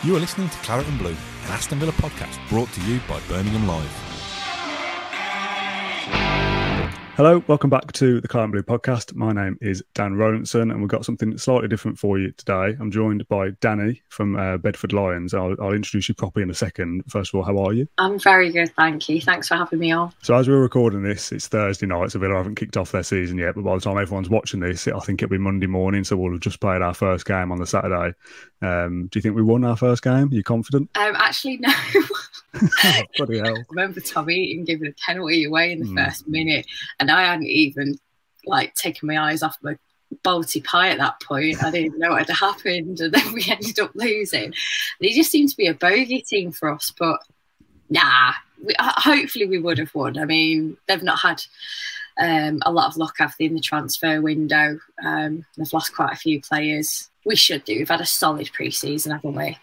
You are listening to Claret and Blue, an Aston Villa podcast brought to you by Birmingham Live. Hello, welcome back to the Claret and Blue podcast. My name is Dan Rowlandson and we've got something slightly different for you today. I'm joined by Dani from Bedford Lions. I'll introduce you properly in a second. First of all, how are you? I'm very good, thank you. Thanks for having me on. So as we're recording this, it's Thursday night, so Villa haven't kicked off their season yet, but by the time everyone's watching this, I think it'll be Monday morning, so we'll have just played our first game on the Saturday. Do you think we won our first game? Are you confident? Actually, no. Bloody hell. I remember Tommy even giving a penalty away in the first minute, and I hadn't even taken my eyes off my Balti pie at that point. I didn't know what had happened, and then we ended up losing. They just seemed to be a bogey team for us, but hopefully we would have won. I mean, they've not had a lot of luck, have they, in the transfer window. They've lost quite a few players. We should do. We've had a solid pre-season, haven't we?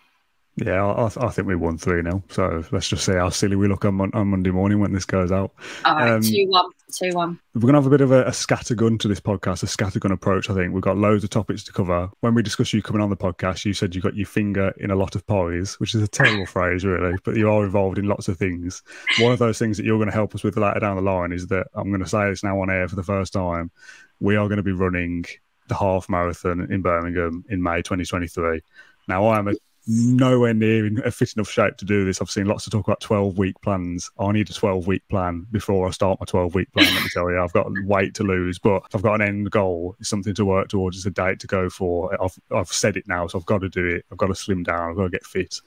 Yeah, I think we won 3-0. So let's just see how silly we look on Monday morning when this goes out. All right, 2-1. We're going to have a bit of a scattergun to this podcast, a scattergun approach, I think. We've got loads of topics to cover. When we discussed you coming on the podcast, you said you got your finger in a lot of pies, which is a terrible phrase, really, but you are involved in lots of things. One of those things that you're going to help us with later down the line is that, I'm going to say this now on air for the first time, we are going to be running the half marathon in Birmingham in May 2023. Now, I am nowhere near in a fit enough shape to do this. I've seen lots of talk about 12-week plans. I need a 12-week plan before I start my 12-week plan, let me tell you. I've got weight to lose, but I've got an end goal. It's something to work towards. It's a date to go for. I've said it now, so I've got to do it. I've got to slim down. I've got to get fit.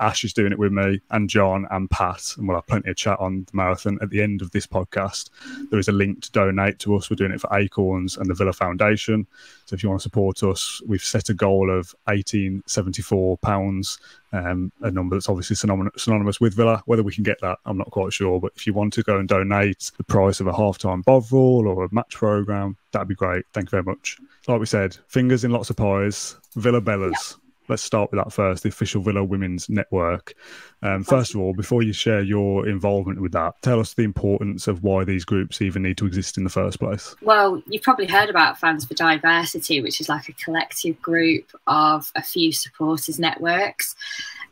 Ash is doing it with me, and John and Pat, and we'll have plenty of chat on the marathon at the end of this podcast. There is a link to donate to us. We're doing it for Acorns and the Villa Foundation. So if you want to support us, we've set a goal of £1874, a number that's obviously synonymous with Villa. Whether we can get that, I'm not quite sure. But if you want to go and donate the price of a half-time Bovril or a match programme, that'd be great. Thank you very much. Like we said, fingers in lots of pies. Villa Bellas. Yeah. Let's start with that first, the official Villa Women's Network. First of all, before you share your involvement with that, tell us the importance of why these groups even need to exist in the first place. Well, you've probably heard about Fans for Diversity, which is like a collective group of a few supporters networks.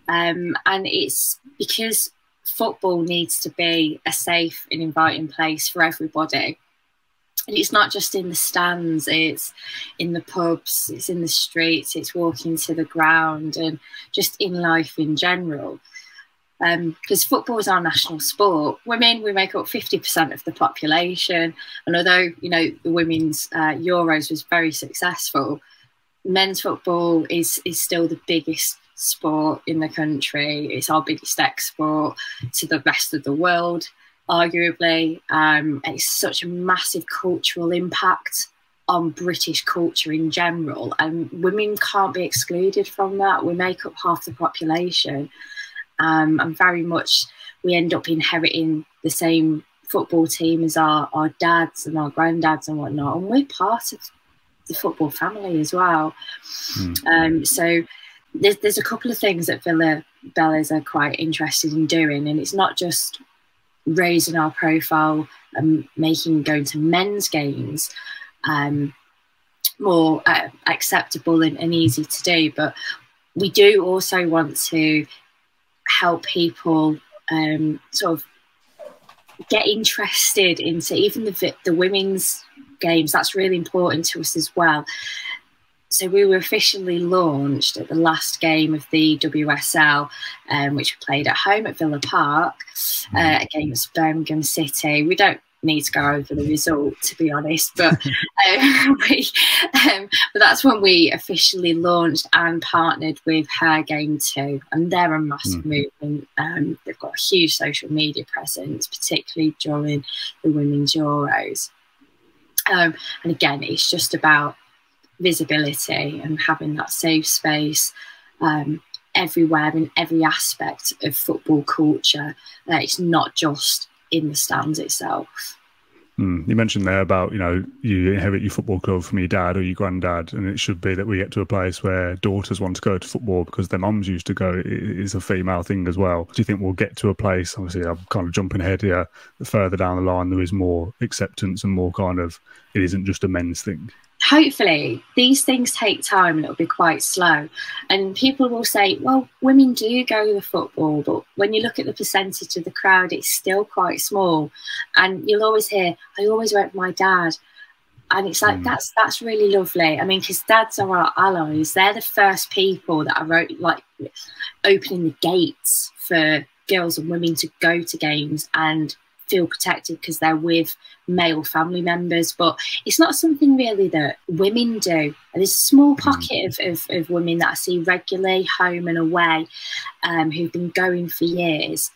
And it's because football needs to be a safe and inviting place for everybody. And it's not just in the stands, it's in the pubs, it's in the streets, it's walking to the ground and just in life in general. Because football is our national sport. Women, we make up 50% of the population. And although, you know, the women's Euros was very successful, men's football is still the biggest sport in the country. It's our biggest export to the rest of the world, arguably. It's such a massive cultural impact on British culture in general, and women can't be excluded from that. We make up half the population, and very much we end up inheriting the same football team as our dads and our granddads and whatnot, and we're part of the football family as well. So there's a couple of things that Bellas are quite interested in doing, and it's not just raising our profile and going to men's games more acceptable and easy to do, but we do also want to help people sort of get interested into even the women's games. That's really important to us as well. So we were officially launched at the last game of the WSL, which we played at home at Villa Park against Birmingham City. We don't need to go over the result, to be honest, but but that's when we officially launched and partnered with Her Game Too, and they're a massive movement. They've got a huge social media presence, particularly during the Women's Euros. And again, it's just about visibility and having that safe space everywhere in every aspect of football culture. It's not just in the stands itself. You mentioned there about, you know, you inherit your football club from your dad or your granddad, and it should be that we get to a place where daughters want to go to football because their mums used to go. It is a female thing as well. Do you think we'll get to a place, obviously I'm kind of jumping ahead here, further down the line there is more acceptance and more kind of, it isn't just a men's thing? hopefully these things take time and it'll be quite slow. And people will say, well, women do go to the football, but when you look at the percentage of the crowd, it's still quite small. And you'll always hear, I always went with my dad. And it's like, that's really lovely. I mean, because dads are our allies. They're the first people that are like opening the gates for girls and women to go to games and feel protected because they're with male family members. But it's not something really that women do. And there's a small pocket of women that I see regularly, home and away, who've been going for years.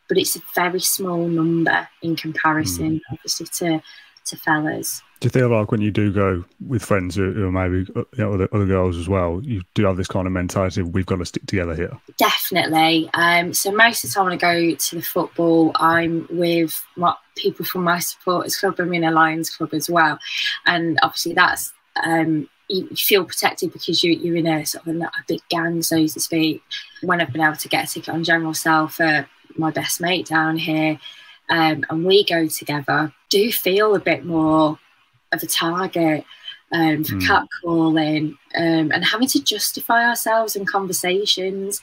But it's a very small number in comparison, obviously, to fellas. Do you feel like when you do go with friends who are maybe other girls as well, you do have this kind of mentality of we've got to stick together here? Definitely. So most of the time when I go to the football, I'm with people from my supporters club. I'm in a Lions club as well. And obviously that's, you feel protected because you're in a sort of a big gang, so to speak. When I've been able to get a ticket on general sale for my best mate down here, and we go together, do feel a bit more of a target for catcalling, and having to justify ourselves in conversations.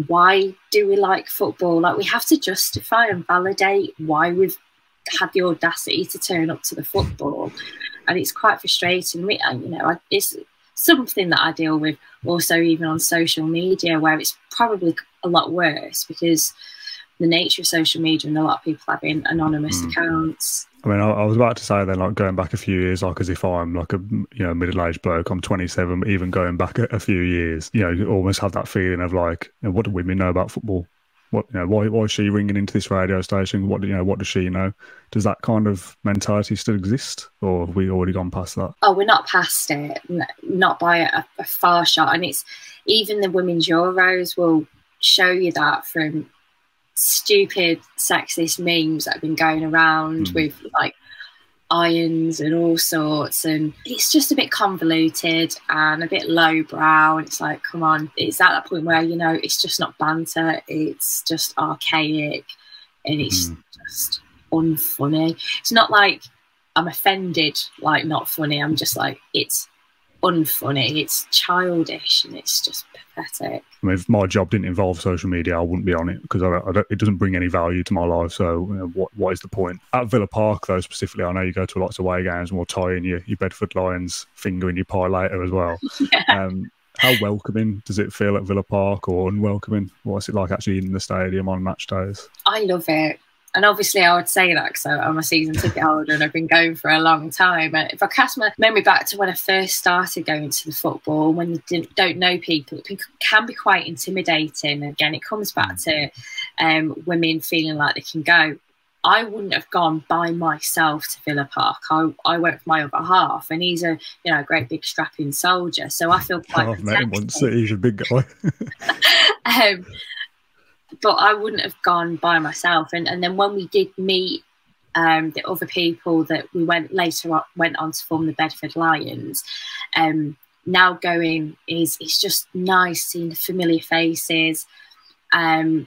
Why do we like football? Like, we have to justify and validate why we've had the audacity to turn up to the football, and it's quite frustrating. It's something that I deal with also even on social media, where it's probably a lot worse because the nature of social media and a lot of people having anonymous accounts. I mean, I was about to say then, like, going back a few years, like, as if I'm like a middle-aged bloke. I'm 27, but even going back a few years, you almost have that feeling of like, what do women know about football? What, why is she ringing into this radio station? What does she know? Does that kind of mentality still exist, or have we already gone past that? Oh, we're not past it, not by a far shot. And it's even the women's Euros will show you that from stupid sexist memes that have been going around with like irons and all sorts, and it's just a bit convoluted and a bit lowbrow, and it's like, come on, it's at that point where it's just not banter, it's just archaic, and it's just unfunny. It's not like I'm offended, like not funny, I'm just like, it's unfunny, it's childish, and it's just pathetic. I mean, if my job didn't involve social media, I wouldn't be on it because it doesn't bring any value to my life. So what is the point? At Villa Park, though, specifically, I know you go to lots of away games and we'll tie in your Bedford Lions finger in your pie later as well. Yeah. How welcoming does it feel at Villa Park, or unwelcoming? What's it like actually in the stadium on match days? I love it. And obviously I would say that because I'm a season ticket holder and I've been going for a long time. And if I cast my memory back to when I first started going to the football, when you don't know people, it can be quite intimidating. Again, it comes back to women feeling like they can go. I wouldn't have gone by myself to Villa Park. I went with my other half, and he's a great big strapping soldier. So I feel quite I've met him once. He's a big guy. But I wouldn't have gone by myself. And then when we did meet the other people that we went on to form the Bedford Lions, now going it's just nice seeing the familiar faces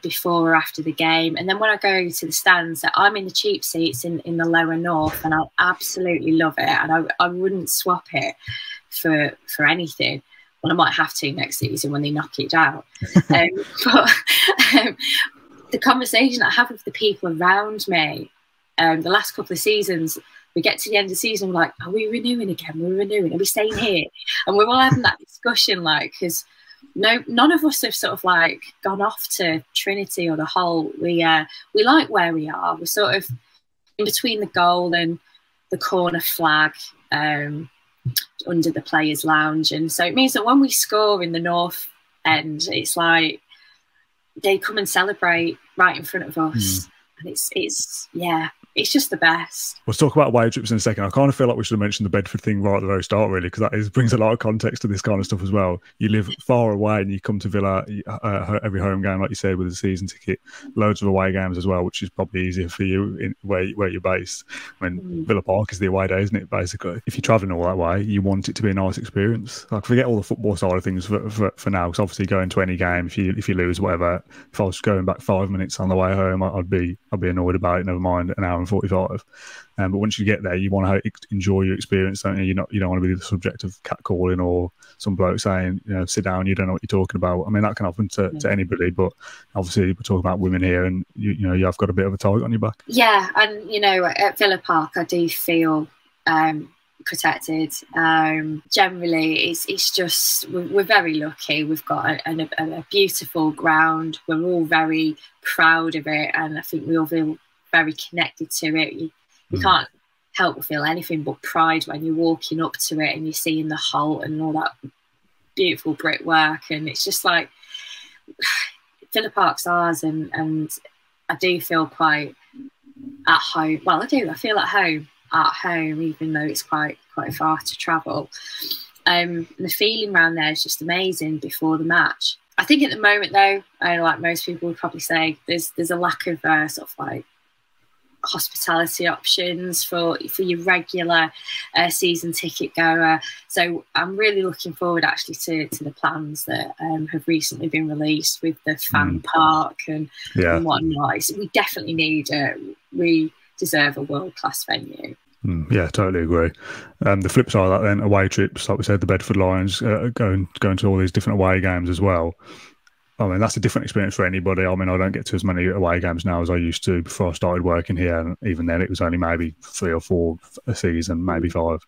before or after the game. And then when I go to the stands, I'm in the cheap seats in the lower north, and I absolutely love it, and I wouldn't swap it for anything. Well, I might have to next season when they knock it down. But the conversation I have with the people around me, the last couple of seasons, we get to the end of the season, we're like, are we renewing again? We're renewing. Are we staying here? And we're all having that discussion, like, because none of us have sort of like gone off to Trinity or the Hull. We like where we are. We're sort of in between the goal and the corner flag, under the players' lounge, and so it means that when we score in the north end, it's like they come and celebrate right in front of us, and it's just the best. We'll talk about away trips in a second. I kind of feel like we should have mentioned the Bedford thing right at the very start, really, because that brings a lot of context to this kind of stuff as well. You live far away and you come to Villa every home game, like you said, with a season ticket, loads of away games as well, which is probably easier for you where you're based. I mean, Villa Park is the away day, isn't it, basically? If you're travelling all that way, you want it to be a nice experience. Like, forget all the football side of things for now, because obviously going to any game, if you lose, whatever, if I was going back 5 minutes on the way home, I'd be annoyed about it, never mind an hour hour and 45. But once you get there, you want to enjoy your experience, don't you? You don't want to be the subject of catcalling or some bloke saying, sit down, you don't know what you're talking about. I mean, that can happen to anybody, but obviously we're talking about women here, and you have got a bit of a target on your back. Yeah, and at Villa Park, I do feel protected. Generally, it's just we're very lucky. We've got a beautiful ground. We're all very proud of it, and I think we all feel very connected to it. You can't help but feel anything but pride when you're walking up to it and you're seeing the Holt and all that beautiful brickwork, and it's just like Villa Park's ours, and I do feel quite at home. Well, I do. I feel at home, even though it's quite far to travel. The feeling around there is just amazing before the match. I think at the moment, though, like most people would probably say, there's a lack of sort of like hospitality options for your regular season ticket goer. So I'm really looking forward actually to the plans that have recently been released with the fan park and whatnot. We definitely we deserve a world-class venue. Yeah, totally agree. The flip side of that then, away trips, like we said, the Bedford Lions going to all these different away games as well. I mean, that's a different experience for anybody. I mean, I don't get to as many away games now as I used to before I started working here. And even then, it was only maybe 3 or 4 a season, maybe 5,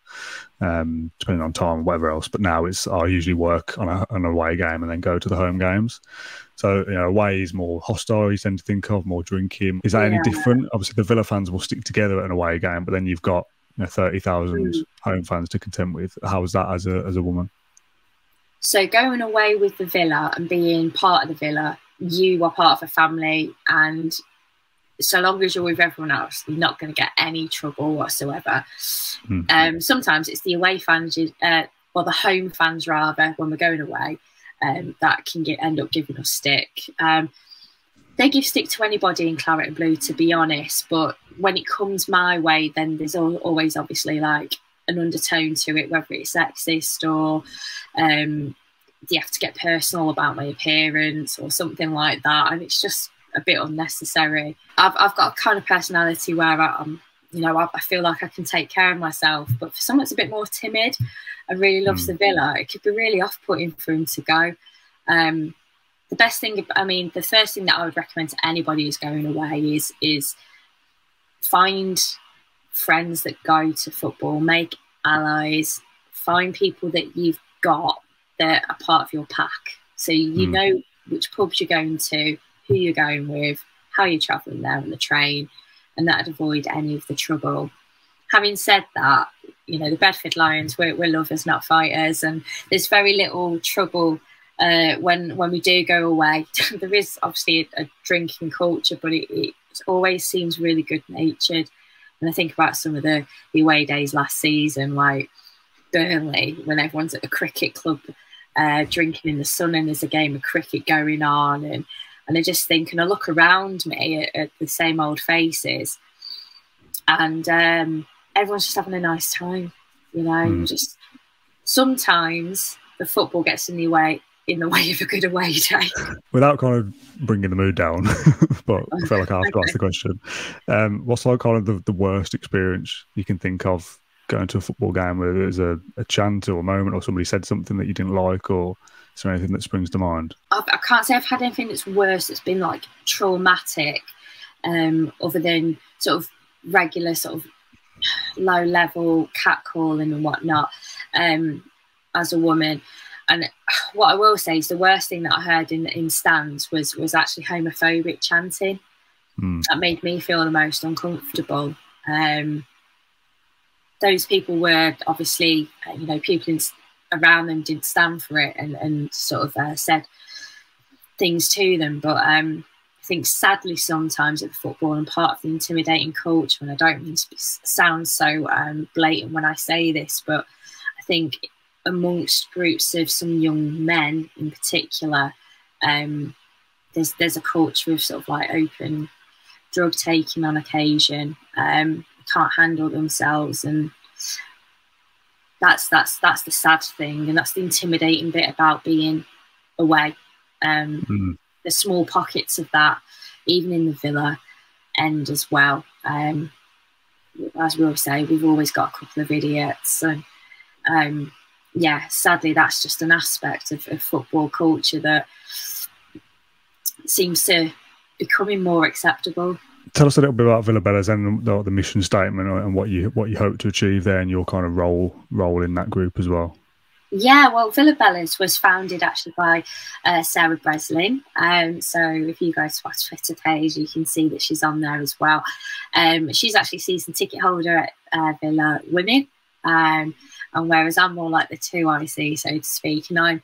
depending on time and whatever else. But now I usually work on an away game and then go to the home games. So, away is more hostile, you tend to think of, more drinking. Is that any different? Obviously, the Villa fans will stick together at an away game, but then you've got 30,000 home fans to contend with. How is that as a woman? So going away with the Villa and being part of the Villa, you are part of a family, and so long as you're with everyone else, you're not going to get any trouble whatsoever. Sometimes it's the away fans, or the home fans rather, when we're going away, that can end up giving us stick. They give stick to anybody in Claret and Blue, to be honest, but when it comes my way, then there's always obviously like an undertone to it, whether it's sexist or you have to get personal about my appearance or something like that, and it's just a bit unnecessary. I've got a kind of personality where I feel like I can take care of myself, but for someone that's a bit more timid and really loves the Villa, it could be really off-putting for him to go. The best thing, the first thing that I would recommend to anybody who's going away is find friends that go to football, make allies, find people that you've got that are part of your pack, so you know which pubs you're going to, who you're going with, how you're travelling there on the train, and that'd avoid any of the trouble. Having said that, the Bedford Lions, we're lovers, not fighters, and there's very little trouble when we do go away. There is obviously a drinking culture, but it always seems really good-natured. And I think about some of the away days last season, like Burnley, when everyone's at the cricket club drinking in the sun and there's a game of cricket going on. And I just think, and I look around me at the same old faces, and everyone's just having a nice time, Just sometimes the football gets in the way of a good away day. Without kind of bringing the mood down, but I feel like I have to ask the question. What's like kind of the worst experience you can think of going to a football game where there's a chant or a moment or somebody said something that you didn't like, or is there anything that springs to mind? I can't say I've had anything that's worse that's been like traumatic, other than sort of regular sort of low level catcalling and whatnot as a woman. And what I will say is the worst thing that I heard in stands was actually homophobic chanting. That made me feel the most uncomfortable. Those people were obviously, people around them didn't stand for it and sort of said things to them. But I think sadly sometimes at football, and part of the intimidating culture, and I don't mean to sound so blatant when I say this, but I think amongst groups of some young men in particular, there's a culture of sort of like open drug taking on occasion, can't handle themselves, and that's the sad thing, and that's the intimidating bit about being away. There's small pockets of that even in the Villa end as well. as we all say, we've always got a couple of idiots. And yeah, sadly, that's just an aspect of football culture that seems to becoming more acceptable. Tell us a little bit about Villa Bellas and the mission statement and what you hope to achieve there and your kind of role in that group as well. Yeah, well, Villa Bellas was founded actually by Sarah Breslin. So if you go to our Twitter page, you can see that she's on there as well. She's actually season ticket holder at Villa Women. And whereas I'm more like the 2IC, so to speak, and I'm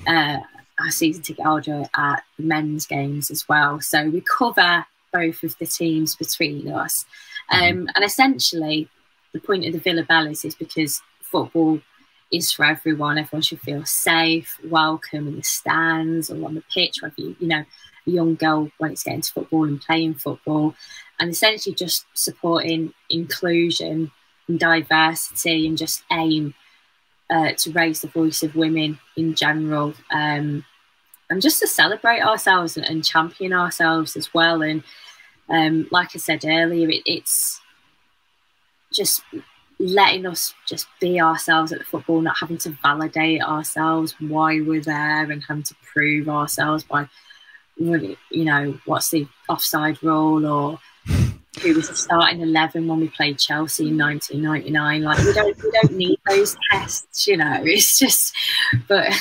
a season ticket holder at the men's games as well. So we cover both of the teams between us. And essentially, the point of the Villa Bellas is because football is for everyone. Everyone should feel safe, welcome in the stands or on the pitch, whether you know, a young girl wants to get into football and playing football, and essentially just supporting inclusion and diversity and just aim to raise the voice of women in general, and just to celebrate ourselves and champion ourselves as well. And like I said earlier, it's just letting us just be ourselves at the football, not having to validate ourselves why we're there and having to prove ourselves by, you know, what's the offside rule or who was the starting 11 when we played Chelsea in 1999. Like, we don't need those tests, you know. It's just, but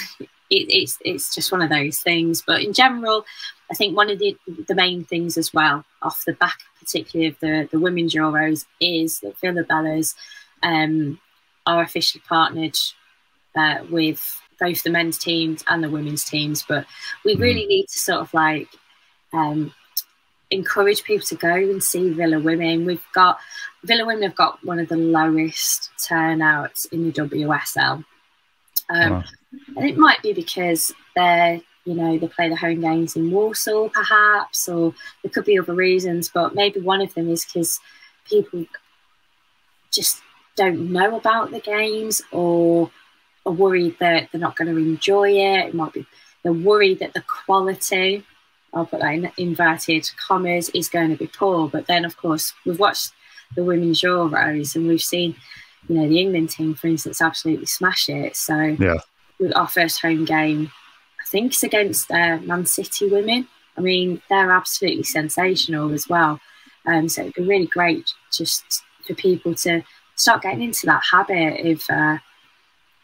it's just one of those things. But in general, I think one of the main things as well, off the back particularly of the women's Euros, is that Villa Bellas are officially partnered with both the men's teams and the women's teams. But we really need to sort of like encourage people to go and see Villa Women. Villa Women have got one of the lowest turnouts in the WSL. Wow. And it might be because they play the home games in Warsaw, perhaps, or there could be other reasons. But maybe one of them is because people just don't know about the games or are worried that they're not going to enjoy it. It might be they're worried that the quality, I'll put that in inverted commas, is going to be poor. But then, of course, we've watched the Women's Euros and we've seen, you know, the England team, for instance, absolutely smash it. So yeah, with our first home game, I think it's against Man City women. I mean, they're absolutely sensational as well. So it'd be really great just for people to start getting into that habit of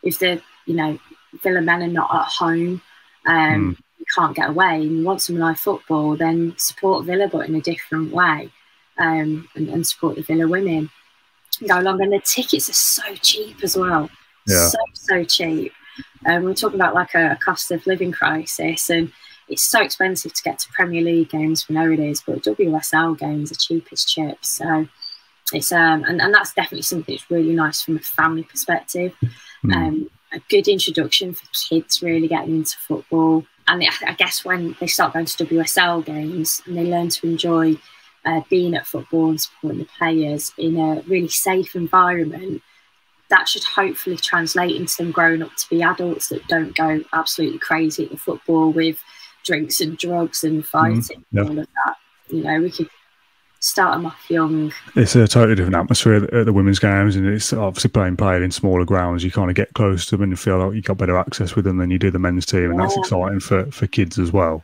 if the, you know, Villa men are not at home, you can't get away and you want some live football, then support Villa but in a different way, and support the Villa women. Go along, and the tickets are so cheap as well. Yeah. So cheap. We're talking about like a cost of living crisis, and it's so expensive to get to Premier League games. We know it is, but WSL games are cheap as chips. So it's and that's definitely something that's really nice from a family perspective. A good introduction for kids really getting into football. And I guess when they start going to WSL games and they learn to enjoy being at football and supporting the players in a really safe environment, that should hopefully translate into them growing up to be adults that don't go absolutely crazy at the football with drinks and drugs and fighting and all of that. You know, we could start them off young. It's a totally different atmosphere at the women's games, and it's obviously played in smaller grounds. You kind of get close to them and you feel like you got better access with them than you do the men's team, and that's exciting for kids as well.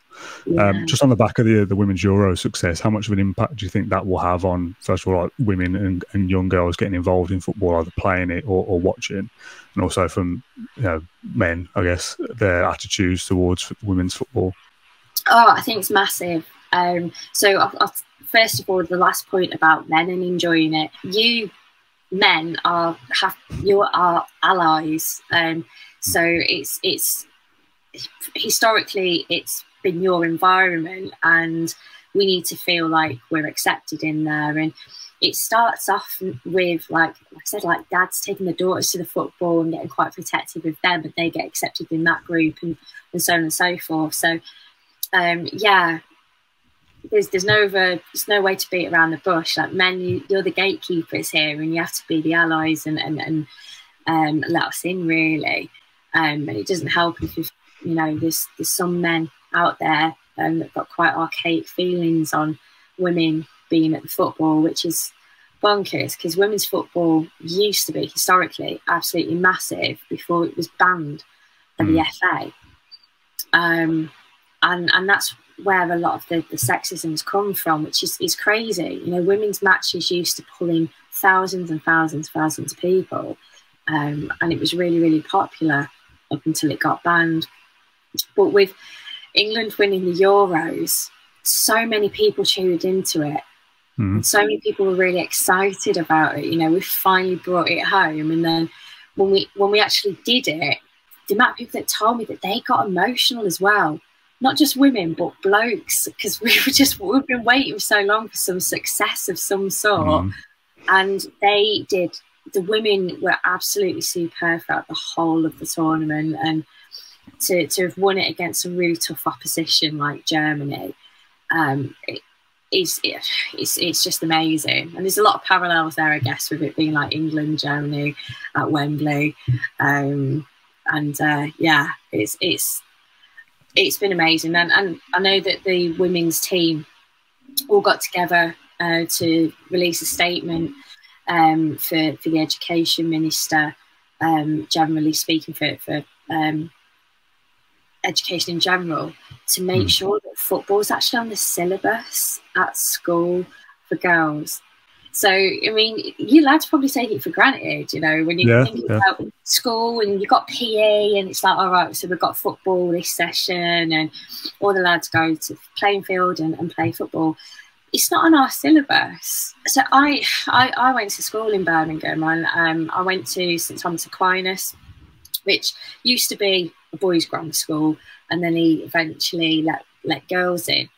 Just on the back of the women's Euro success, how much of an impact do you think that will have on, first of all, like women and young girls getting involved in football, either playing it or watching, and also from, you know, men, I guess, their attitudes towards women's football? Oh, I think it's massive. So I'll first of all, the last point about men and enjoying it. You men are allies. So it's historically it's been your environment, and we need to feel like we're accepted in there. And it starts off with, like I said, like dads taking the daughters to the football and getting quite protective of them, but they get accepted in that group, and so on and so forth. So yeah. There's no way to beat around the bush. Like, men, you're the gatekeepers here, and you have to be the allies and let us in, really. And it doesn't help if you know there's some men out there that got quite archaic feelings on women being at the football, which is bonkers, because women's football used to be historically absolutely massive before it was banned by the FA. And that's where a lot of the sexism's come from, which is crazy. You know, women's matches used to pull in thousands and thousands and thousands of people, and it was really, really popular up until it got banned. But with England winning the Euros, so many people tuned into it. And so many people were really excited about it. You know, we finally brought it home. And then when we actually did it, the amount of people that told me that they got emotional as well. Not just women, but blokes, because we've been waiting so long for some success of some sort. And they did. The women were absolutely superb throughout the whole of the tournament, and to have won it against some really tough opposition like Germany, it's just amazing. And there's a lot of parallels there, I guess, with it being like England, Germany at Wembley, yeah, it's been amazing. And I know that the women's team all got together to release a statement for the education minister, generally speaking, for education in general, to make sure that football is actually on the syllabus at school for girls. So, I mean, you lads probably take it for granted, you know, when you think about school and you've got PE and it's like, all right, so we've got football this session and all the lads go to the playing field and play football. It's not on our syllabus. So I went to school in Birmingham, and I went to St Thomas Aquinas, which used to be a boys' grammar school, and then he eventually let girls in.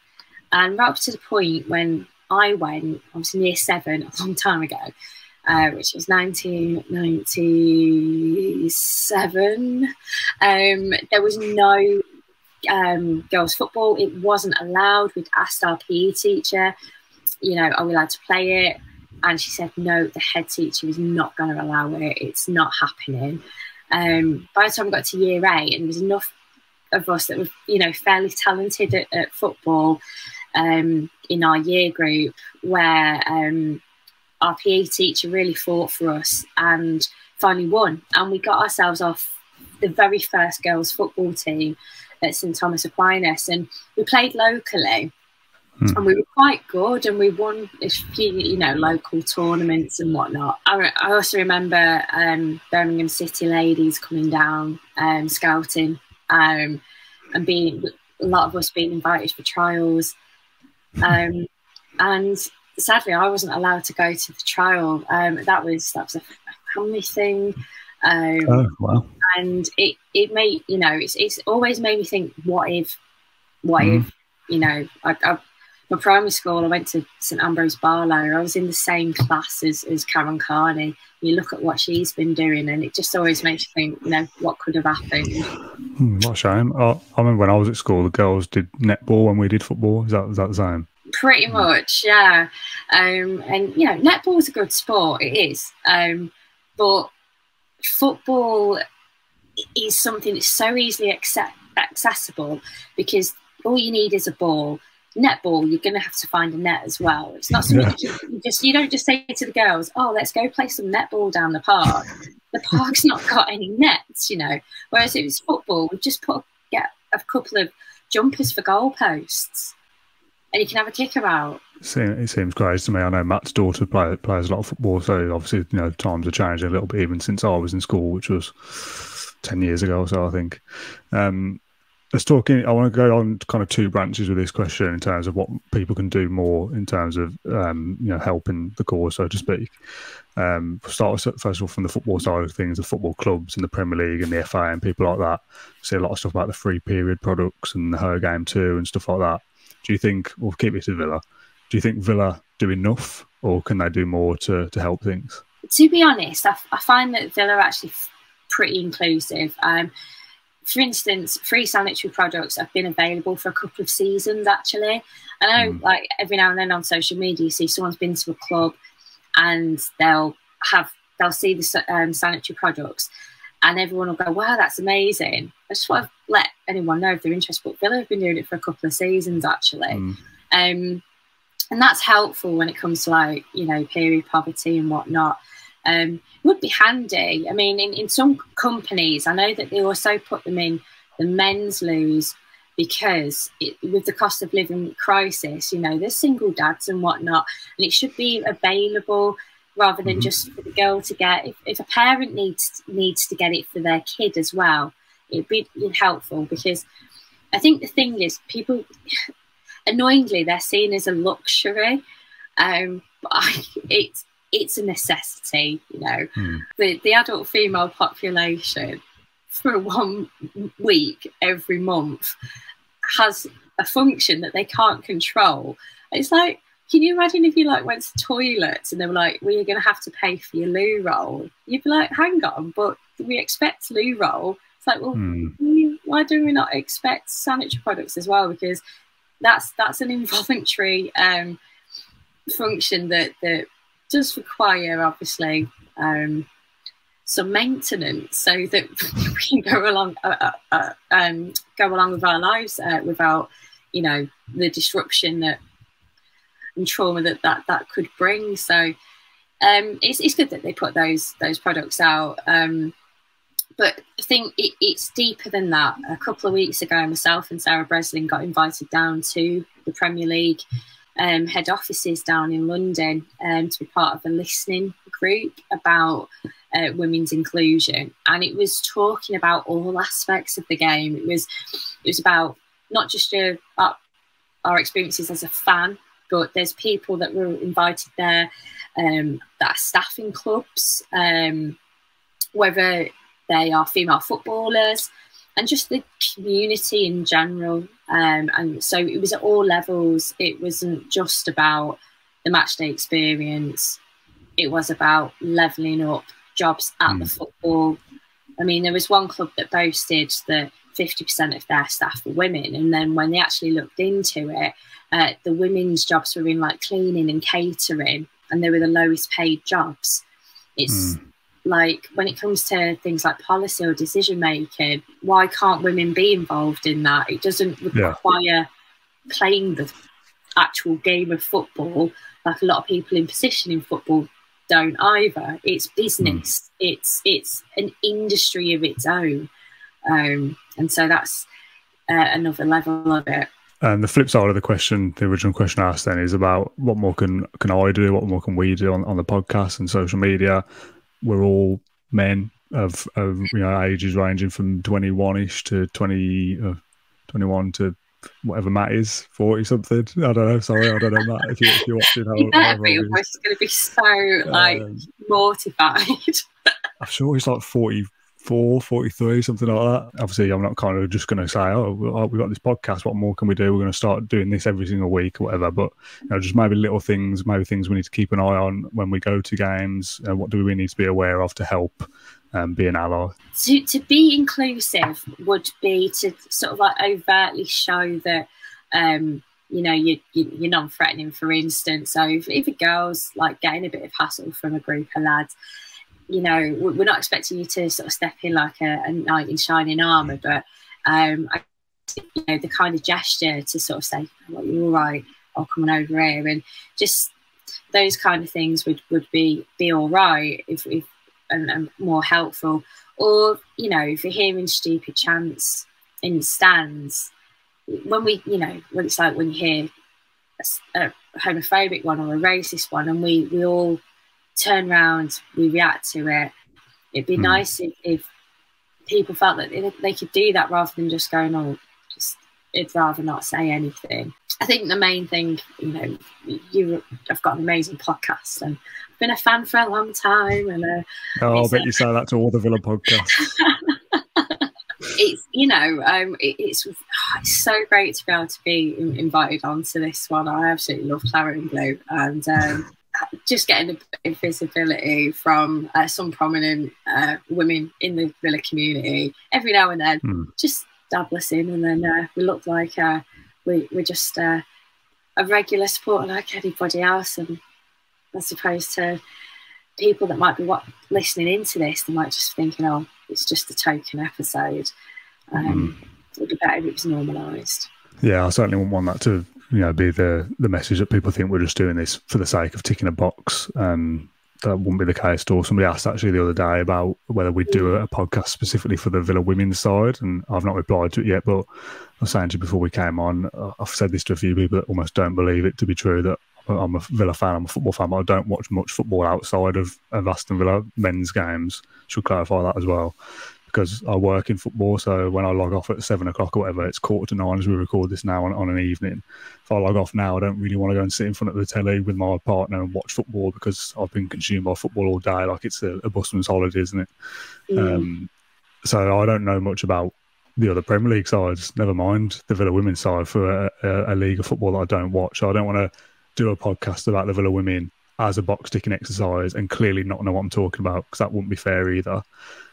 And right up to the point when I went, I was in year 7 a long time ago, which was 1997. There was no girls' football. It wasn't allowed. We'd asked our PE teacher, you know, are we allowed to play it? And she said, no, the head teacher is not going to allow it. It's not happening. By the time we got to year 8, and there was enough of us that were, you know, fairly talented at football in our year group, where our PE teacher really fought for us and finally won. And we got ourselves off the very first girls' football team at St Thomas Aquinas, and we played locally. And we were quite good, and we won a few, you know, local tournaments and whatnot. I also remember Birmingham City ladies coming down scouting, and being a lot of us being invited for trials. And sadly, I wasn't allowed to go to the trial. That was a family thing. Oh, wow. And it made, you know, it's always made me think, what if, you know, my primary school, I went to St Ambrose Barlow. I was in the same class as Karen Carney. You look at what she's been doing, and it just always makes you think, you know, what could have happened. What a shame. I remember when I was at school, the girls did netball when we did football. Is that the same? Pretty much, yeah. And, you know, netball is a good sport. It is. But football is something that's so easily accessible, because all you need is a ball. Netball, you're going to have to find a net as well. It's not something you don't just say to the girls, oh, let's go play some netball down the park. The park's not got any nets, you know. Whereas if it's football, we just get a couple of jumpers for goalposts, and you can have a kick about. It seems crazy to me. I know Matt's daughter plays a lot of football, so obviously, you know, times are changing a little bit even since I was in school, which was 10 years ago or so, I think. I want to go on kind of 2 branches with this question in terms of what people can do more in terms of, you know, helping the cause, so to speak. Start first of all from the football side of things, the football clubs and the Premier League and the FA and people like that. See a lot of stuff about the free period products and the Her Game too and stuff like that. Do you think, we'll keep it to Villa, do you think Villa do enough, or can they do more to help things? To be honest, I find that Villa are actually pretty inclusive. For instance, free sanitary products have been available for a couple of seasons, actually. I know, like, every now and then on social media, you see someone's been to a club and they'll see the sanitary products, and everyone will go, wow, that's amazing. I just want to let anyone know if they're interested, but Villa have been doing it for a couple of seasons, actually. And And that's helpful when it comes to, like, you know, period poverty and whatnot. It would be handy. I mean, in some companies, I know that they also put them in the men's loos because with the cost of living crisis, you know, there's single dads and whatnot, and it should be available rather than just for the girl to get. If a parent needs to get it for their kid as well, it'd be helpful, because I think the thing is, people, annoyingly, they're seen as a luxury, but it's a necessity. You know, the adult female population for 1 week every month has a function that they can't control. It's like, can you imagine if you, like, went to toilets and they were like, well, you're going to have to pay for your loo roll? You'd be like, hang on, but we expect loo roll. It's like, well, why do we not expect sanitary products as well? Because that's an involuntary function that does require, obviously, some maintenance, so that we can go along with our lives without, you know, the disruption and trauma that could bring. So it's good that they put those products out. But I think it's deeper than that. A couple of weeks ago, myself and Sarah Breslin got invited down to the Premier League head offices down in London to be part of a listening group about women's inclusion, and it was talking about all aspects of the game. It was about not just our experiences as a fan, but there's people that were invited there that are staffing clubs, whether they are female footballers, and just the community in general. And so it was at all levels. It wasn't just about the matchday experience. It was about levelling up jobs at the football. I mean, there was one club that boasted that 50% of their staff were women, and then when they actually looked into it, the women's jobs were in, like, cleaning and catering, and they were the lowest paid jobs. It's like, when it comes to things like policy or decision making, why can't women be involved in that? It doesn't require playing the actual game of football, like a lot of people in position in football don't either. It's business. It's an industry of its own, and so that's another level of it. And the flip side of the question, the original question I asked then, is about what more can I do, what more can we do on the podcast and social media. We're all men of you know, ages ranging from 21-ish to 21 to whatever Matt is, 40 something. I don't know. Sorry, I don't know, Matt. If you're watching, your voice is going to be so like mortified. I'm sure he's like 44, 43, something like that. Obviously, I'm not kind of just going to say, oh, we've got this podcast, what more can we do? We're going to start doing this every single week or whatever. But, you know, just maybe little things, maybe things we need to keep an eye on when we go to games. What do we need to be aware of to help be an ally? To be inclusive would be to sort of like overtly show that, you know, you're non-threatening, for instance. So if a girl's like getting a bit of hassle from a group of lads, you know, we're not expecting you to sort of step in like a knight in shining armour, but you know, the kind of gesture to sort of say, "Well, you're all right, I'll come on over here," and just those kind of things would be all right if and more helpful. Or, you know, if you're hearing stupid chants in the stands, when you know, when it's like when you hear a homophobic one or a racist one, and we all turn around, we react to it. It'd be nice if people felt that they could do that rather than just going, oh, I'd rather not say anything. I think the main thing, you know, I've got an amazing podcast and I've been a fan for a long time. And I'll bet you say that to all the Villa podcasts. It's, you know, it's so great to be able to be invited onto this one. I absolutely love Claret and Blue, and just getting a bit of visibility from some prominent women in the Villa community every now and then, just dab us in, and then we look like we're just a regular supporter like anybody else. And as opposed to people that might be listening into this, they might just thinking, oh, it's just a token episode. It would be better if it was normalised. Yeah, I certainly wouldn't want that to be the message that people think we're just doing this for the sake of ticking a box. That wouldn't be the case at all. Somebody asked actually the other day about whether we'd do a podcast specifically for the Villa women's side, and I've not replied to it yet, but I was saying to you before we came on, I've said this to a few people that almost don't believe it to be true, that I'm a Villa fan, I'm a football fan, but I don't watch much football outside of Aston Villa men's games. Should clarify that as well, because I work in football, so when I log off at 7 o'clock or whatever, it's 8:45 as we record this now on an evening. If I log off now, I don't really want to go and sit in front of the telly with my partner and watch football, because I've been consumed by football all day, like it's a busman's holiday, isn't it? So I don't know much about the other Premier League sides, never mind the Villa women's side, for a league of football that I don't watch. So I don't want to do a podcast about the Villa women as a box ticking exercise and clearly not know what I'm talking about, because that wouldn't be fair either.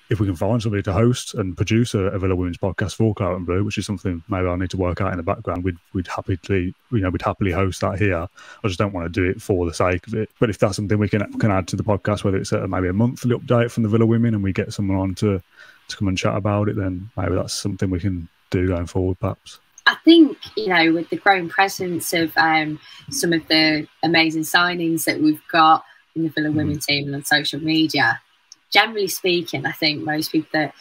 If we can find somebody to host and produce a Villa women's podcast for Claret and Blue, which is something maybe I need to work out in the background, we'd happily host that here. I just don't want to do it for the sake of it. But if that's something we can add to the podcast, whether it's maybe a monthly update from the Villa women and we get someone on to come and chat about it, then maybe that's something we can do going forward, perhaps. I think, with the growing presence of some of the amazing signings that we've got in the Villa women team and on social media, generally speaking, I think most people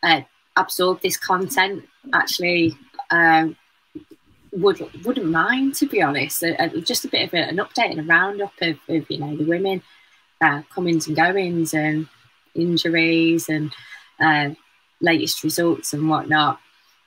that absorb this content actually wouldn't mind, to be honest. Just a bit of an update and a roundup of the women, comings and goings and injuries and latest results and whatnot.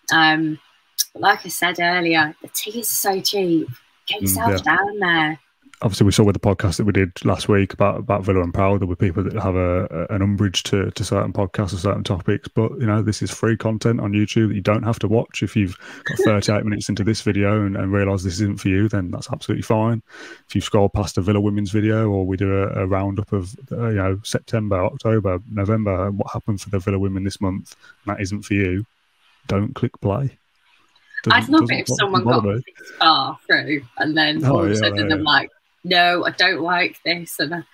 But like I said earlier, the tickets are so cheap. Get yourself down there. Obviously, we saw with the podcast that we did last week about Villa and Proud, there were people that have an umbrage to certain podcasts or certain topics. But, this is free content on YouTube that you don't have to watch. If you've got 38 minutes into this video and realise this isn't for you, then that's absolutely fine. If you scroll past a Villa women's video, or we do a roundup of, September, October, November, and what happened for the Villa women this month, and that isn't for you, don't click play. I'd love it if someone got this far through and then all of a sudden I'm like, no, I don't like this. And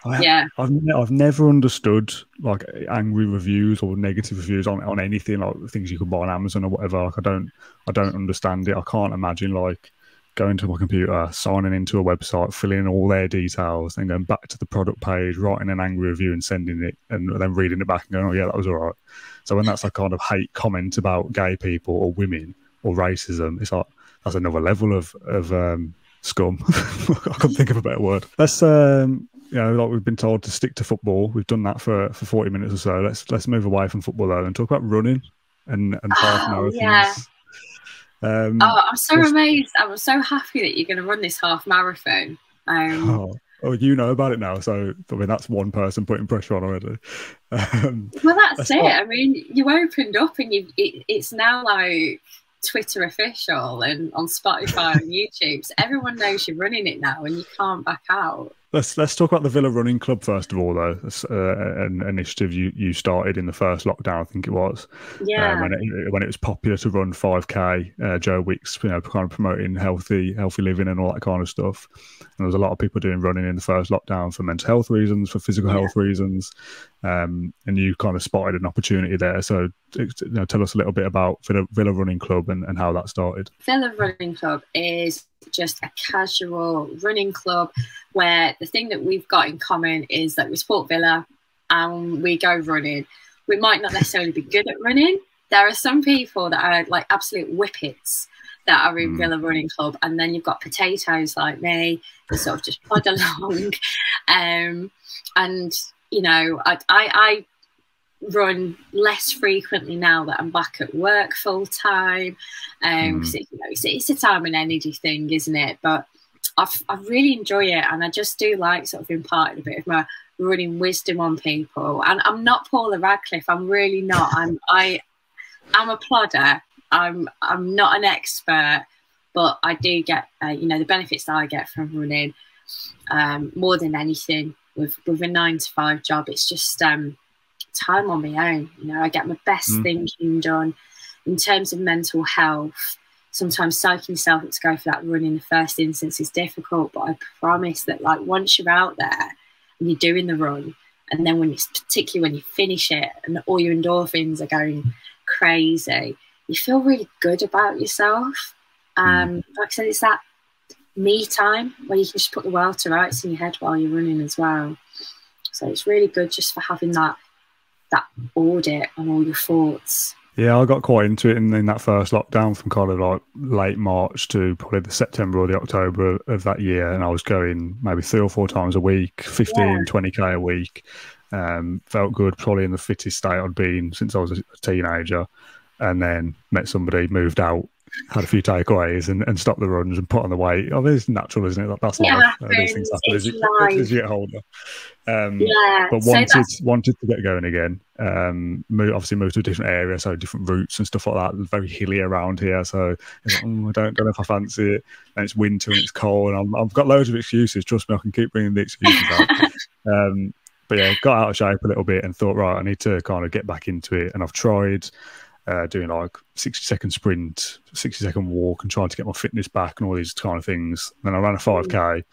I've never understood like angry reviews or negative reviews on anything, like things you can buy on Amazon or whatever. Like I don't understand it. I can't imagine like going to my computer, signing into a website, filling in all their details, then going back to the product page, writing an angry review and sending it, and then reading it back and going, oh yeah, that was all right. So when that's a kind of hate comment about gay people or women or racism, it's like that's another level of scum. I couldn't think of a better word. Let's like we've been told to stick to football. We've done that for 40 minutes or so. Let's move away from football though and talk about running and half marathons. Yeah. I'm so amazed. I'm so happy that you're going to run this half marathon. You know about it now, so I mean that's one person putting pressure on already. Well, that's it. I mean, you opened up and it's now like Twitter official and on Spotify and YouTube. So everyone knows you're running it now and you can't back out. Let's talk about the Villa Running Club first of all, though. It's an initiative you started in the first lockdown, I think it was. Yeah. When it was popular to run 5K, Joe Wicks, kind of promoting healthy living and all that kind of stuff. And there was a lot of people doing running in the first lockdown for mental health reasons, for physical health reasons. And you kind of spotted an opportunity there. So tell us a little bit about Villa Running Club and how that started. Villa Running Club is just a casual running club where the thing that we've got in common is that we support Villa and we go running. We might not necessarily be good at running. There are some people that are like absolute whippets that are in Villa Running Club, and then you've got potatoes like me that sort of just plod along. And I run less frequently now that I'm back at work full time, because it's a time and energy thing, isn't it? But I really enjoy it, and I just do like sort of imparting a bit of my running wisdom on people. And I'm not Paula Radcliffe. I'm really not. I'm a plodder. I'm not an expert, but I do get the benefits that I get from running more than anything with a 9-to-5 job. It's just time on my own. I get my best thinking done in terms of mental health. Sometimes psyching yourself to go for that run in the first instance is difficult, but I promise that like once you're out there and you're doing the run, and then particularly when you finish it and all your endorphins are going crazy, you feel really good about yourself. Like I said, it's that me time where you can just put the world to rights in your head while you're running as well. So it's really good just for having that audit on all your thoughts. Yeah, I got quite into it in that first lockdown from kind of like late March to probably the September or the October of that year. And I was going maybe 3 or 4 times a week, 15, 20K a week. Felt good, probably in the fittest state I'd been since I was a teenager. And then met somebody, moved out, had a few takeaways and stopped the runs and put on the weight. Oh, it's natural, isn't it? That's life. These things happen as you get older. But wanted to get going again. Obviously moved to a different area, so different routes and stuff like that. Very hilly around here, so I don't know if I fancy it. And it's winter and it's cold. And I've got loads of excuses. Trust me, I can keep bringing the excuses out. But yeah, got out of shape a little bit and thought, right, I need to kind of get back into it. And I've tried doing like 60-second sprint, 60-second walk, and trying to get my fitness back and all these kind of things. And then I ran a 5K.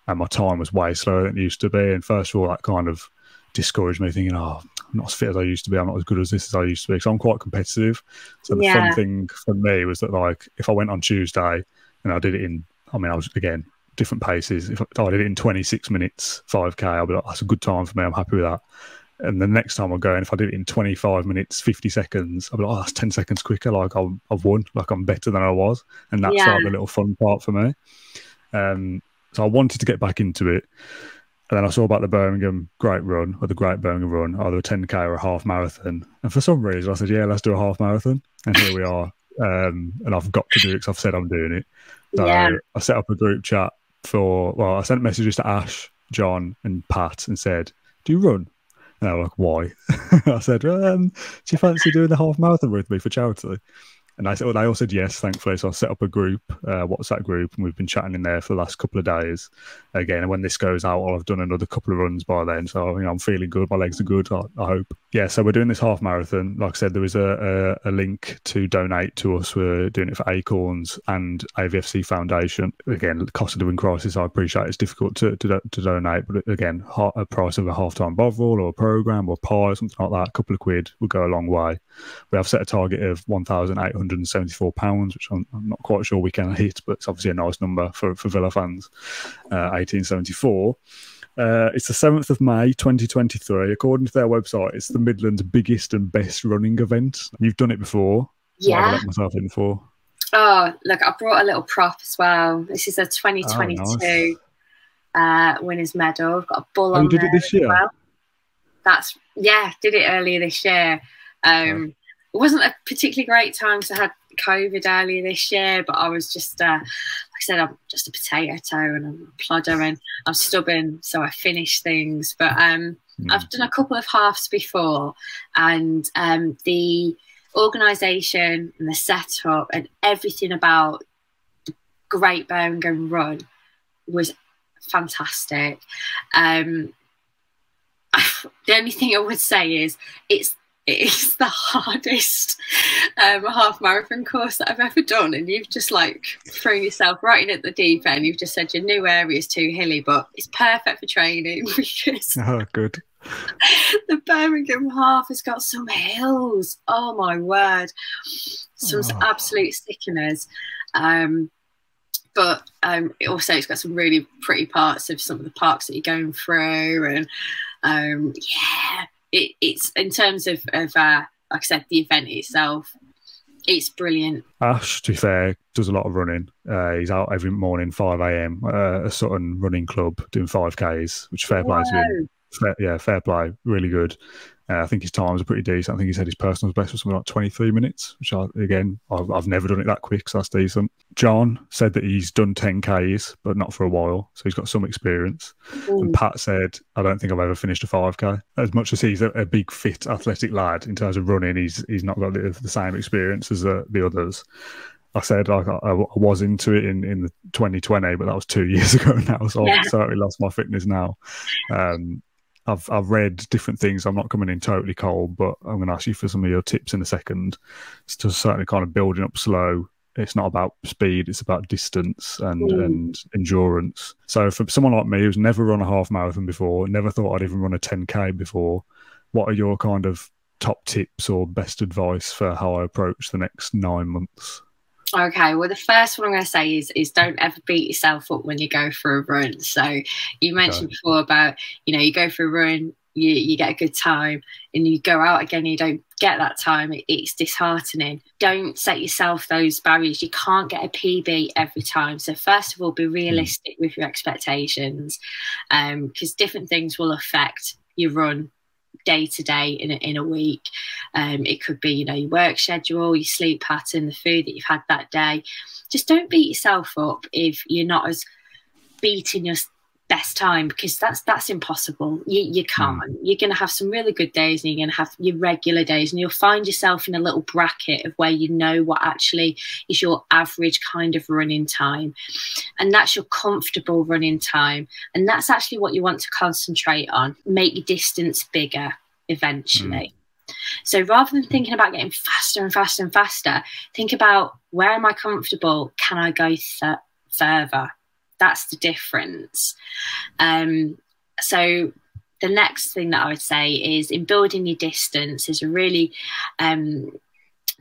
And my time was way slower than it used to be. And first of all, that kind of discouraged me, thinking, I'm not as fit as I used to be. I'm not as good as I used to be. So I'm quite competitive. So the fun thing for me was that, like, if I went on Tuesday and I did it I was, again, different paces. If I did it in 26 minutes, 5K, I'll be like, that's a good time for me. I'm happy with that. And the next time I go, and if I did it in 25 minutes, 50 seconds, I'll be like, that's 10 seconds quicker. Like, I've won. Like, I'm better than I was. And that's like the little fun part for me. So I wanted to get back into it. And then I saw about the Birmingham Great Run, or the Great Birmingham Run, either a 10K or a half marathon. And for some reason, I said, yeah, let's do a half marathon. And here we are. And I've got to do it because I've said I'm doing it. So I set up a group chat I sent messages to Ash, John, and Pat and said, do you run? And they were like, why? I said, do you fancy doing the half marathon with me for charity? And they all said yes, thankfully. So I set up a group, WhatsApp group, and we've been chatting in there for the last couple of days. Again, and when this goes out, I'll have done another couple of runs by then. So I'm feeling good. My legs are good, I hope. Yeah, so we're doing this half marathon. Like I said, there is a link to donate to us. We're doing it for Acorns and AVFC Foundation. Again, the cost of living crisis, I appreciate it's difficult to donate. But again, a price of a half-time Bovril or a programme or a pie, something like that, a couple of quid would go a long way. We have set a target of £1,874, which I'm not quite sure we can hit, but it's obviously a nice number for Villa fans. 1874. It's the 7th of May 2023. According to their website, it's the Midlands' biggest and best running event. You've done it before. Yeah. What have I let myself in for? Oh, look, I brought a little prop as well. This is a 2022 winners medal. I've got a bull on you did there it this year? well. Did it earlier this year. It wasn't a particularly great time because I had COVID earlier this year, but I was just, like I said, I'm just a potato and I'm a plodder and I'm stubborn, so I finish things. But I've done a couple of halves before, and the organisation and the setup and everything about the Great Birmingham Run was fantastic. The only thing I would say is it's the hardest half marathon course that I've ever done, and you've just like thrown yourself right in at the deep end. You've just said your new area is too hilly, but it's perfect for training because good. The Birmingham half has got some hills. Oh my word, some absolute sickeners. But it's got some really pretty parts of some of the parks that you're going through, and it's in terms of like I said, the event itself, it's brilliant. Ash, to be fair, does a lot of running. He's out every morning, 5 a.m. A Sutton running club doing 5Ks, which fair play to him. Fair play, really good. I think his times are pretty decent. I think he said his personal best was something like 23 minutes, which I've never done it that quick, so that's decent. John said that he's done 10Ks, but not for a while, so he's got some experience. And Pat said, I don't think I've ever finished a 5K. As much as he's a big, fit, athletic lad in terms of running, he's not got the same experience as the others. I said I was into it in the 2020, but that was 2 years ago now, so I've certainly lost my fitness now. I've read different things. I'm not coming in totally cold, but I'm going to ask you for some of your tips in a second. It's just certainly kind of building up slow. It's not about speed, it's about distance and endurance. So for someone like me who's never run a half marathon before, never thought I'd even run a 10K before, what are your kind of top tips or best advice for how I approach the next 9 months? Okay, well, the first one I'm going to say is don't ever beat yourself up when you go for a run. So you mentioned before about, you go for a run, you get a good time, and you go out again, you don't get that time. It's disheartening. Don't set yourself those barriers. You can't get a PB every time. So first of all, be realistic with your expectations, because different things will affect your run day to day in a week. It could be, your work schedule, your sleep pattern, the food that you've had that day. Just don't beat yourself up if you're not as beating your best time, because that's impossible. You can't. You're going to have some really good days, and you're going to have your regular days, and you'll find yourself in a little bracket of where what actually is your average kind of running time, and that's your comfortable running time, and that's actually what you want to concentrate on. Make your distance bigger eventually. So rather than thinking about getting faster and faster and faster, think about, where am I comfortable? Can I go further? That's the difference. So the next thing that I would say is, in building your distance, is a really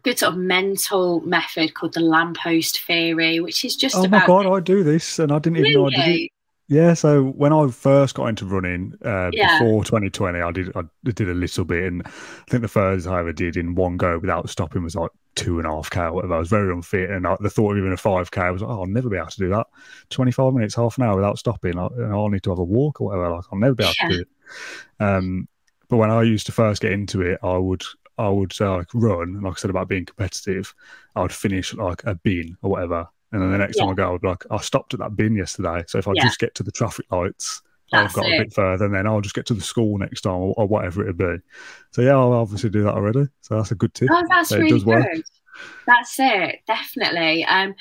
good sort of mental method called the lamppost theory, which is just about... Oh my God, I do this, and I didn't even know I did it. Yeah, so when I first got into running before 2020, I did a little bit, and I think the first I ever did in one go without stopping was like 2.5K or whatever. I was very unfit, and the thought of even a 5K, I was like, I'll never be able to do that. 25 minutes, half an hour without stopping, I'll need to have a walk or whatever. Like, I'll never be able to do it. But when I used to first get into it, I would like run, and like I said about being competitive, I would finish like a bin or whatever. And then the next time I go, I'd be like, I stopped at that bin yesterday. So if I just get to the traffic lights, I've got a bit further, and then I'll just get to the school next time, or whatever it'd be. So yeah, I'll obviously do that already. So that's a good tip. Oh, that's really good. Work. That's it, definitely. And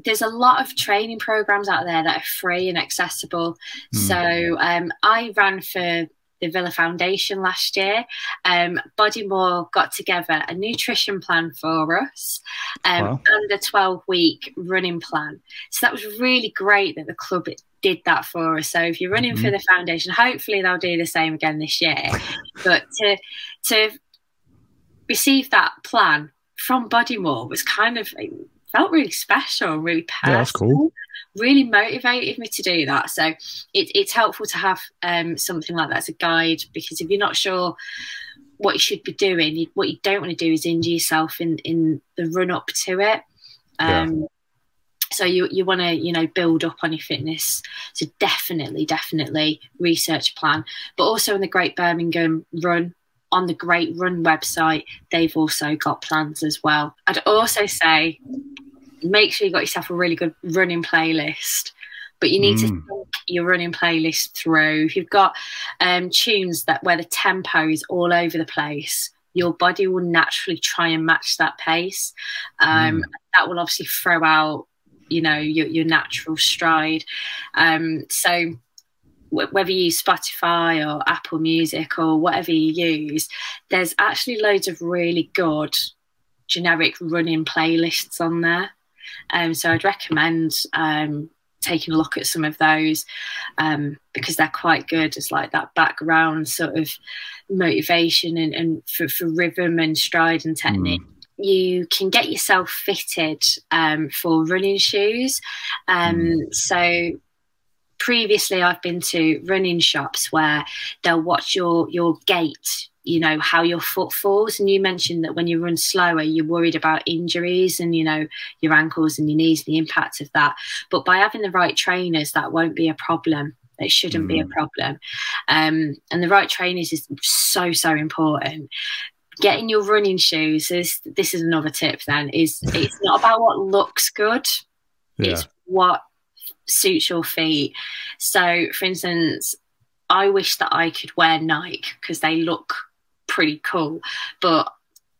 there's a lot of training programs out there that are free and accessible. So I ran for the Villa Foundation last year. Bodymore got together a nutrition plan for us, and a 12-week running plan. So that was really great that the club did that for us. So if you're running for the foundation, hopefully they'll do the same again this year. But to receive that plan from Bodymore was felt really special, really personal. Yeah, that's cool. Really motivated me to do that. So it's helpful to have something like that as a guide, because if you're not sure what you should be doing, what you don't want to do is injure yourself in the run up to it. So you want to build up on your fitness. So definitely research a plan. But also in the Great Birmingham Run, on the Great Run website, they've also got plans as well. I'd also say, make sure you got yourself a really good running playlist, but you need to think your running playlist through. If you've got tunes where the tempo is all over the place, your body will naturally try and match that pace. That will obviously throw out, your natural stride. So whether you use Spotify or Apple Music or whatever you use, there's actually loads of really good generic running playlists on there. So I'd recommend taking a look at some of those, because they're quite good as like that background sort of motivation and for rhythm and stride and technique. You can get yourself fitted for running shoes. So previously I've been to running shops where they'll watch your gait, how your foot falls. And you mentioned that when you run slower, you're worried about injuries and, your ankles and your knees, the impact of that. But by having the right trainers, that won't be a problem. It shouldn't be a problem. And the right trainers is so important. Getting your running shoes, this is another tip then, it's not about what looks good. It's what suits your feet. So for instance, I wish that I could wear Nike because they look pretty cool, but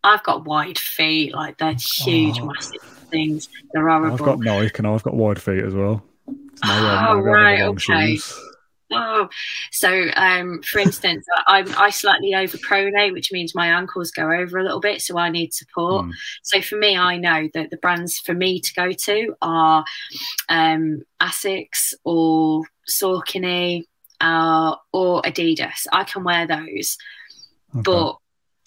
I've got wide feet, like they're huge, massive things. They're horrible. I've got Nike and I've got wide feet as well. Right, okay. Oh, so for instance, I slightly overpronate, which means my ankles go over a little bit, so I need support. So for me, I know that the brands for me to go to are Asics or Saucony or Adidas. I can wear those, but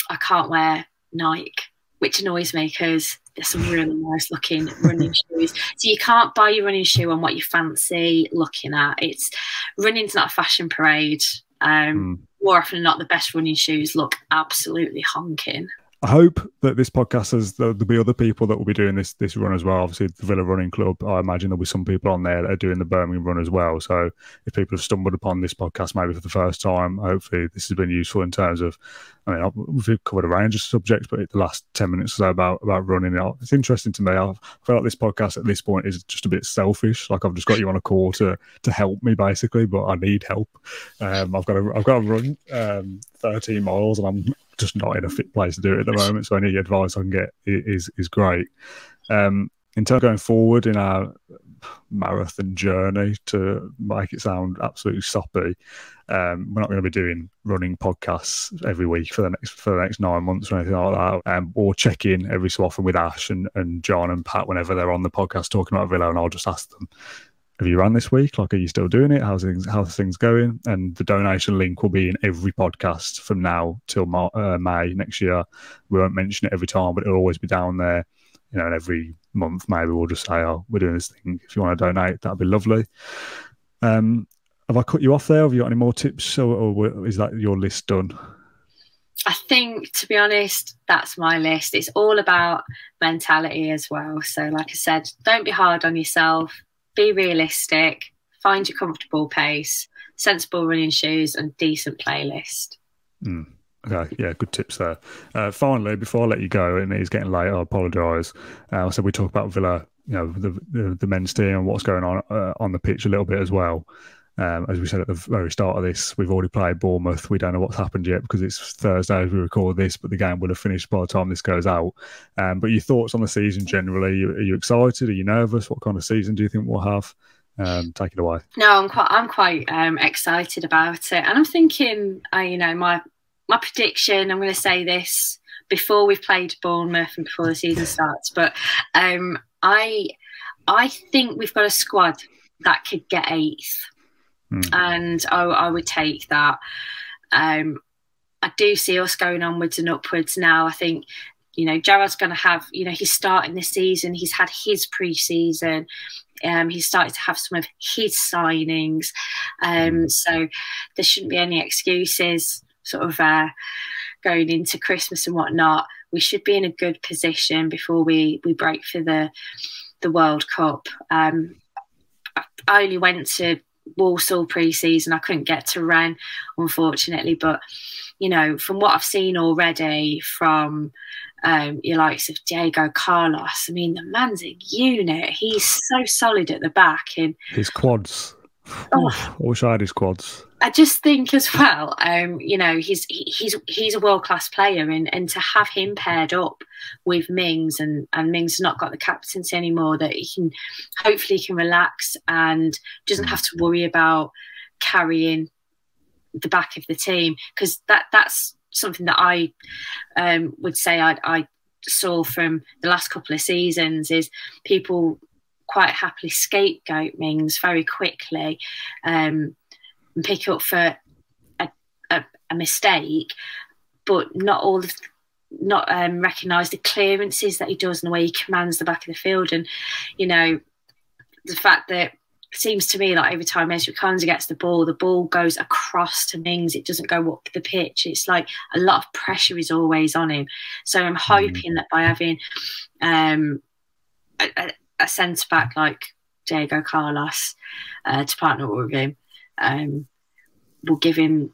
I can't wear Nike. which annoys me because there's some really nice looking running shoes. So you can't buy your running shoe on what you fancy looking at. Running's not a fashion parade. More often than not, the best running shoes look absolutely honking. I hope that this podcast there'll be other people that will be doing this run as well. Obviously, the Villa Running Club, I imagine there'll be some people on there that are doing the Birmingham Run as well. So if people have stumbled upon this podcast maybe for the first time, hopefully this has been useful in terms of, I mean, we've covered a range of subjects, but the last 10 minutes or so about running, it's interesting to me. I feel like this podcast at this point is just a bit selfish. Like I've just got you on a call to help me basically, but I need help. I've got to run 13 miles and I'm just not in a fit place to do it at the moment, so any advice I can get is great. In terms of going forward in our marathon journey, to make it sound absolutely soppy, we're not going to be doing running podcasts every week for the next 9 months or anything like that. Or check in every so often with Ash and John and Pat whenever they're on the podcast talking about Villa, and I'll just ask them, have you run this week? Like, are you still doing it? How's things going? And the donation link will be in every podcast from now till May next year. We won't mention it every time, but it'll always be down there. You know, and every month maybe we'll just say, oh, we're doing this thing. If you want to donate, that'd be lovely. Have I cut you off there? Have you got any more tips, or is that your list done? I think, to be honest, that's my list. It's all about mentality as well. So, like I said, don't be hard on yourself. Be realistic, find your comfortable pace, sensible running shoes, and decent playlist. Okay, yeah, good tips there. Finally, before I let you go, and it's getting late, I apologise. I said we talk about Villa, you know, the men's team and what's going on the pitch a little bit as well. As we said at the very start of this, we've already played Bournemouth. We don't know what's happened yet because it's Thursday as we record this, but the game will have finished by the time this goes out. But your thoughts on the season generally? Are you excited? Are you nervous? What kind of season do you think we'll have? Take it away. No, I'm quite excited about it, and I'm thinking, my prediction. I'm going to say this before we've played Bournemouth and before the season starts, but I think we've got a squad that could get 8th. And I would take that. I do see us going onwards and upwards now. I think, Gerard's going to have, he's starting this season. He's had his pre-season. He's started to have some of his signings. So there shouldn't be any excuses sort of going into Christmas and whatnot. We should be in a good position before we break for the World Cup. I only went to Walsall pre-season. I couldn't get to Rennes, unfortunately, but from what I've seen already from your likes of Diego Carlos, I mean, the man's a unit. He's so solid at the back, and his quads. I wish I had his quads. I just think as well, he's a world-class player, and to have him paired up with Mings, and Mings has not got the captaincy anymore, that hopefully he can relax and doesn't have to worry about carrying the back of the team, because that's something that I would say I saw from the last couple of seasons, is people quite happily scapegoat Mings very quickly and pick up for a mistake, but not recognise the clearances that he does and the way he commands the back of the field. And the fact that it seems to me like every time Ezri Konsa gets the ball goes across to Mings. It doesn't go up the pitch. It's like a lot of pressure is always on him. So I'm hoping that by having a centre back like Diego Carlos to partner with him, will give him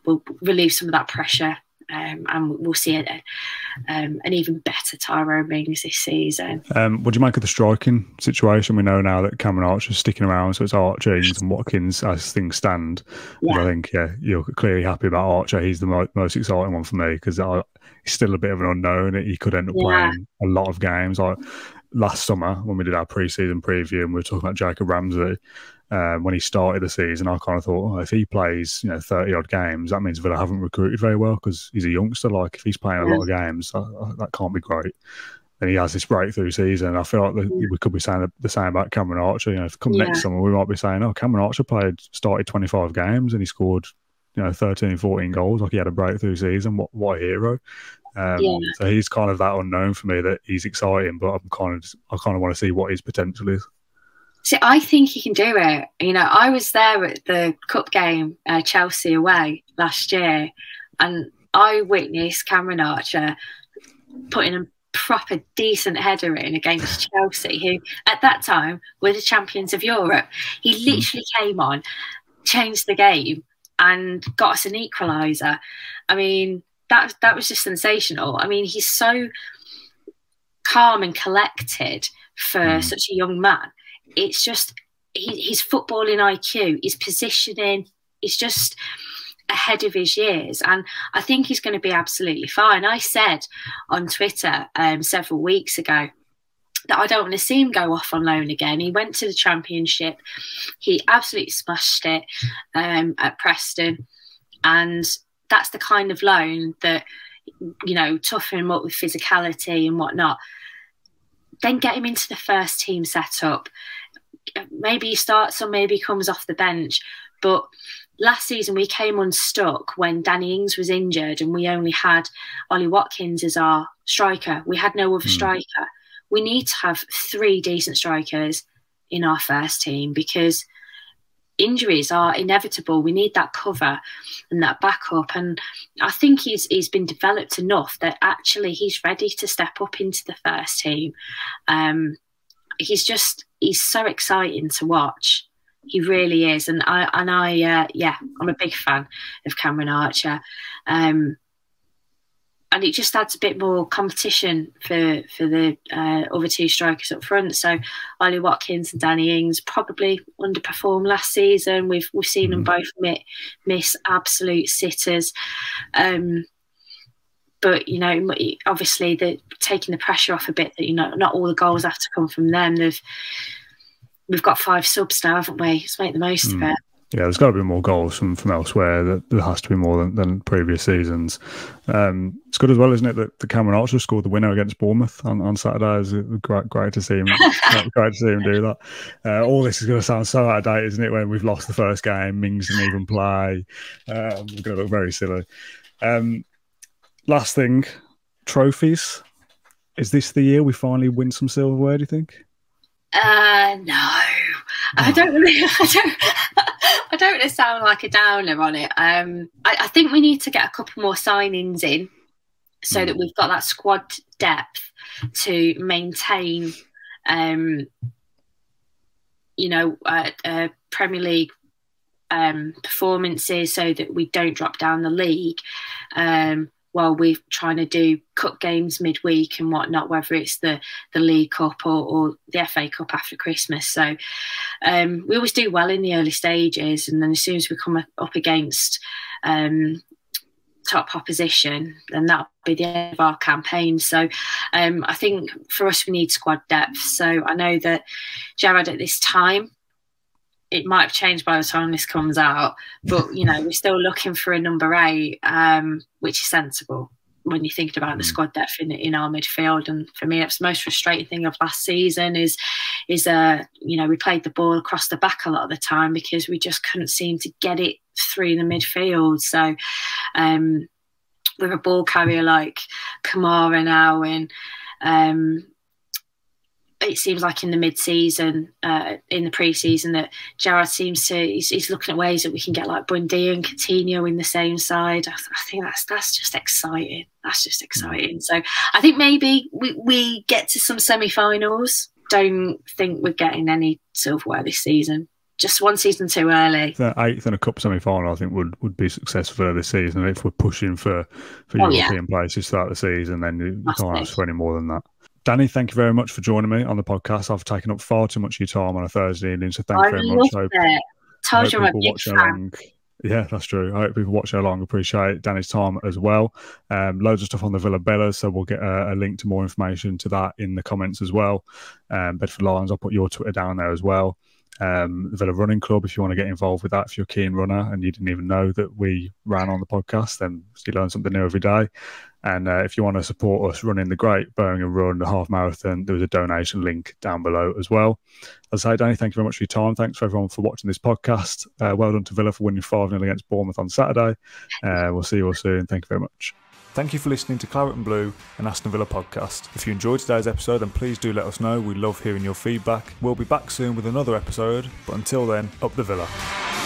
will relieve some of that pressure, and we'll see an even better Tyrone Mings this season. What do you make of the striking situation? We know now that Cameron Archer's sticking around, so it's Archer and Watkins as things stand. Yeah. I think you're clearly happy about Archer. He's the most exciting one for me, because he's still a bit of an unknown. He could end up playing a lot of games. Last summer, when we did our pre-season preview and we were talking about Jacob Ramsey, when he started the season, I kind of thought, if he plays 30-odd games, that means Villa haven't recruited very well, because he's a youngster. Like, if he's playing a lot of games, that can't be great. And he has this breakthrough season. And I feel like we could be saying the same about Cameron Archer. If come next summer, we might be saying, Cameron Archer started 25 games and he scored 13, 14 goals. Like he had a breakthrough season. What a hero. So he's kind of that unknown for me, that he's exciting, but I kind of want to see what his potential is. See, I think he can do it. I was there at the cup game, Chelsea away last year, and I witnessed Cameron Archer putting a proper decent header in against Chelsea, who at that time were the champions of Europe. He literally came on, changed the game, and got us an equaliser. I mean, that was just sensational. I mean, he's so calm and collected for such a young man. It's just his footballing IQ, his positioning, is just ahead of his years, and I think he's going to be absolutely fine. I said on Twitter several weeks ago that I don't want to see him go off on loan again. He went to the Championship, he absolutely smashed it at Preston, and that's the kind of loan that, toughen him up with physicality and whatnot. Then get him into the first team setup. Maybe he starts or maybe he comes off the bench. But last season we came unstuck when Dani Ings was injured and we only had Ollie Watkins as our striker. We had no other striker. We need to have 3 decent strikers in our first team because injuries are inevitable. We need that cover and that backup. And I think he's been developed enough that actually he's ready to step up into the first team. He's so exciting to watch. He really is. And I'm a big fan of Cameron Archer. And it just adds a bit more competition for the other 2 strikers up front. So Ollie Watkins and Dani Ings probably underperformed last season. We've seen them both miss absolute sitters. But obviously they're taking the pressure off a bit. That not all the goals have to come from them. We've got 5 subs now, haven't we? Let's make the most of it. Yeah, there's got to be more goals from elsewhere. There has to be more than previous seasons. It's good as well, isn't it, that the Cameron Archer scored the winner against Bournemouth on Saturday. It's great to see him. Great to see him do that. All this is going to sound so out of date, isn't it? When we've lost the first game, Mings didn't even play. We're going to look very silly. Last thing, trophies. Is this the year we finally win some silverware? Do you think? No. I don't want to sound like a downer on it. I think we need to get a couple more signings in so that we've got that squad depth to maintain, Premier League performances so that we don't drop down the league. While we're trying to do cup games midweek and whatnot, whether it's the League Cup or the FA Cup after Christmas. So we always do well in the early stages, and then as soon as we come up against top opposition, then that'll be the end of our campaign. So I think for us, we need squad depth. So I know that Gerard at this time, it might have changed by the time this comes out, but we're still looking for a number 8, which is sensible when you're thinking about the squad depth in our midfield. And for me, that's the most frustrating thing of last season is we played the ball across the back a lot of the time because we just couldn't seem to get it through the midfield. So with a ball carrier like Kamara now, and it seems like in the mid-season, in the pre-season, that Gerard seems to he's looking at ways that we can get like Bundy and Coutinho in the same side. I think that's just exciting. That's just exciting. So I think maybe we get to some semi-finals. Don't think we're getting any silverware this season. Just one season too early. The 8th in a cup semi-final, I think, would be successful this season. And if we're pushing for European places throughout the season, then you can't ask for any more than that. Dani, thank you very much for joining me on the podcast. I've taken up far too much of your time on a Thursday evening, so thank you very much. Told you I'm a big fan. Yeah, that's true. I hope people watch along. Appreciate Dani's time as well. Loads of stuff on the Villa BELLAS, so we'll get a link to more information to that in the comments as well. Bedford Lions, I'll put your Twitter down there as well. the Villa Running Club, if you want to get involved with that, if you're a keen runner and you didn't even know that we ran on the podcast, then you learn something new every day. And if you want to support us running the Great Birmingham Run, the half marathon, there was a donation link down below as well. As I say, Dani, thank you very much for your time. Thanks for everyone for watching this podcast. Well done to Villa for winning 5-0 against Bournemouth on Saturday. We'll see you all soon. Thank you very much. Thank you for listening to Claret and Blue, an Aston Villa podcast. If you enjoyed today's episode, then please do let us know. We love hearing your feedback. We'll be back soon with another episode, but until then, up the Villa.